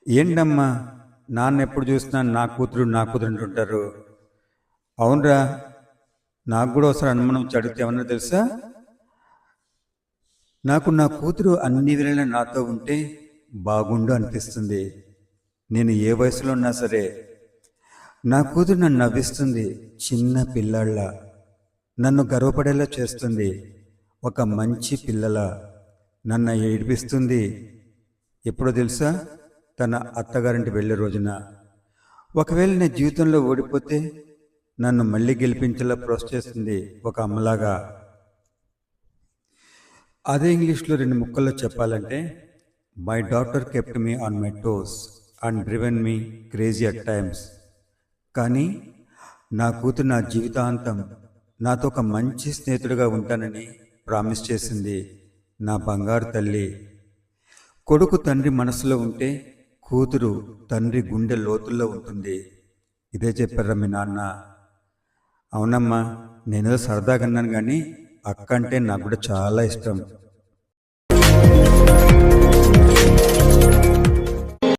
ఏంటమ్మా, నాన్న ఎప్పుడు చూసినా నా కూతురు నా కూతురు అంటుంటారు. అవునరా, నాకు కూడా ఒకసారి అనుమానం వచ్చి అడిగితే ఏమన్నా తెలుసా? నాకు నా కూతురు అన్ని వేళలా నాతో ఉంటే బాగుండు అనిపిస్తుంది. నేను ఏ వయసులో ఉన్నా సరే నా కూతురు నన్ను నవ్విస్తుంది, చిన్న పిల్లాళ్ళ నన్ను గర్వపడేలా చేస్తుంది, ఒక మంచి పిల్లల నన్ను ఏడిపిస్తుంది. ఎప్పుడో తెలుసా? తన అత్తగారింటి వెళ్ళే రోజున. ఒకవేళ నేను జీవితంలో ఓడిపోతే నన్ను మళ్ళీ గెలిపించేలా ప్రోత్సహిస్తుంది, ఒక అమ్మలాగా. అదే ఇంగ్లీష్లో 2 ముక్కల్లో చెప్పాలంటే, my daughter kept me on my toes and driven me crazy at times. కానీ నా కూతురు నా జీవితాంతం నాతో ఒక మంచి స్నేహితుడిగా ఉంటానని ప్రామిస్ చేసింది. నా బంగారు తల్లి. కొడుకు తండ్రి మనసులో ఉంటే కూతురు తండ్రి గుండె లోతుల్లో ఉంటుంది. ఇదే చెప్పారా మీ నాన్న? అవునమ్మా, నేనేదో సరదాగా అన్నాను, కానీ అక్క అంటే నాకు కూడా చాలా ఇష్టం.